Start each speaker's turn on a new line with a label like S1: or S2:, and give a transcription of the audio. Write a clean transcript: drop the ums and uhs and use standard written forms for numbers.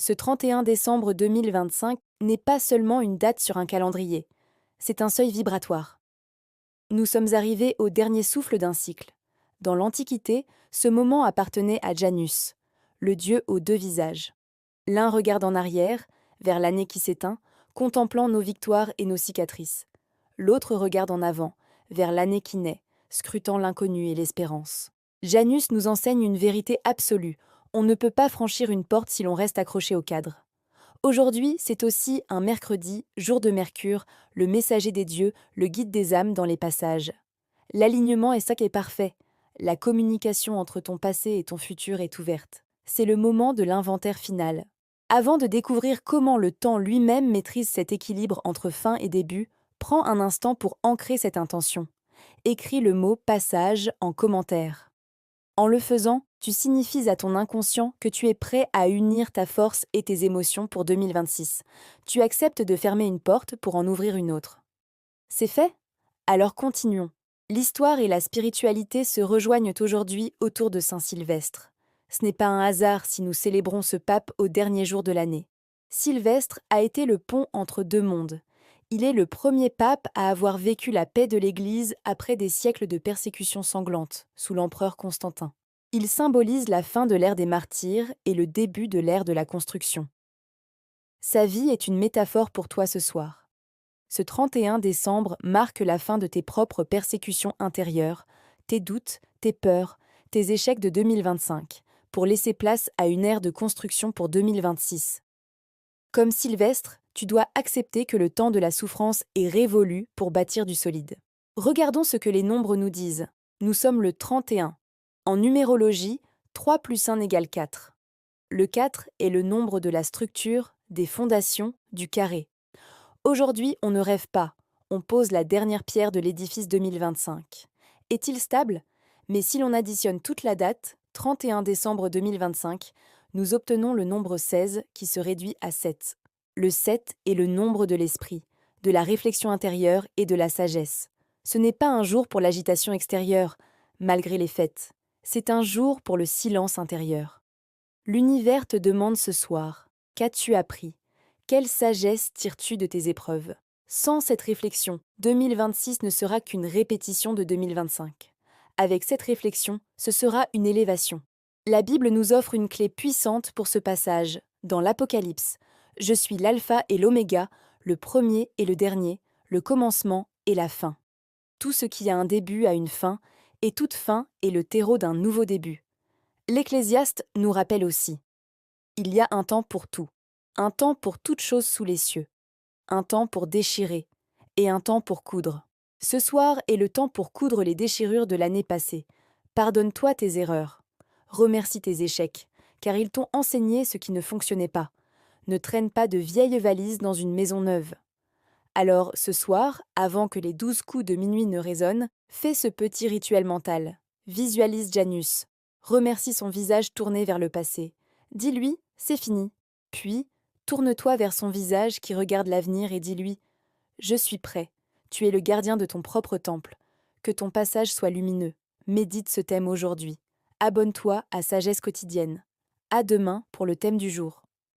S1: Ce 31 décembre 2025 n'est pas seulement une date sur un calendrier, c'est un seuil vibratoire. Nous sommes arrivés au dernier souffle d'un cycle. Dans l'Antiquité, ce moment appartenait à Janus, le dieu aux deux visages. L'un regarde en arrière, vers l'année qui s'éteint, contemplant nos victoires et nos cicatrices. L'autre regarde en avant, vers l'année qui naît, scrutant l'inconnu et l'espérance. Janus nous enseigne une vérité absolue. On ne peut pas franchir une porte si l'on reste accroché au cadre. Aujourd'hui, c'est aussi un mercredi, jour de Mercure, le messager des dieux, le guide des âmes dans les passages. L'alignement est ça qui est parfait. La communication entre ton passé et ton futur est ouverte. C'est le moment de l'inventaire final. Avant de découvrir comment le temps lui-même maîtrise cet équilibre entre fin et début, prends un instant pour ancrer cette intention. Écris le mot passage en commentaire. En le faisant, tu signifies à ton inconscient que tu es prêt à unir ta force et tes émotions pour 2026. Tu acceptes de fermer une porte pour en ouvrir une autre. C'est fait? Alors continuons. L'histoire et la spiritualité se rejoignent aujourd'hui autour de Saint-Sylvestre. Ce n'est pas un hasard si nous célébrons ce pape au dernier jour de l'année. Sylvestre a été le pont entre deux mondes. Il est le premier pape à avoir vécu la paix de l'Église après des siècles de persécutions sanglantes, sous l'empereur Constantin. Il symbolise la fin de l'ère des martyrs et le début de l'ère de la construction. Sa vie est une métaphore pour toi ce soir. Ce 31 décembre marque la fin de tes propres persécutions intérieures, tes doutes, tes peurs, tes échecs de 2025, pour laisser place à une ère de construction pour 2026. Comme Sylvestre, tu dois accepter que le temps de la souffrance est révolu pour bâtir du solide. Regardons ce que les nombres nous disent. Nous sommes le 31. En numérologie, 3 plus 1 égale 4. Le 4 est le nombre de la structure, des fondations, du carré. Aujourd'hui, on ne rêve pas, on pose la dernière pierre de l'édifice 2025. Est-il stable? Mais si l'on additionne toute la date, 31 décembre 2025, nous obtenons le nombre 16 qui se réduit à 7. Le 7 est le nombre de l'esprit, de la réflexion intérieure et de la sagesse. Ce n'est pas un jour pour l'agitation extérieure, malgré les fêtes. C'est un jour pour le silence intérieur. L'univers te demande ce soir, qu'as-tu appris? Quelle sagesse tires-tu de tes épreuves? Sans cette réflexion, 2026 ne sera qu'une répétition de 2025. Avec cette réflexion, ce sera une élévation. La Bible nous offre une clé puissante pour ce passage, dans l'Apocalypse. Je suis l'alpha et l'oméga, le premier et le dernier, le commencement et la fin. Tout ce qui a un début a une fin, et toute fin est le terreau d'un nouveau début. L'Ecclésiaste nous rappelle aussi. Il y a un temps pour tout, un temps pour toute chose sous les cieux, un temps pour déchirer et un temps pour coudre. Ce soir est le temps pour coudre les déchirures de l'année passée. Pardonne-toi tes erreurs. Remercie tes échecs, car ils t'ont enseigné ce qui ne fonctionnait pas. Ne traîne pas de vieilles valises dans une maison neuve. Alors, ce soir, avant que les 12 coups de minuit ne résonnent, fais ce petit rituel mental. Visualise Janus. Remercie son visage tourné vers le passé. Dis-lui, c'est fini. Puis, tourne-toi vers son visage qui regarde l'avenir et dis-lui, je suis prêt. Tu es le gardien de ton propre temple. Que ton passage soit lumineux. Médite ce thème aujourd'hui. Abonne-toi à Sagesse quotidienne. À demain pour le thème du jour.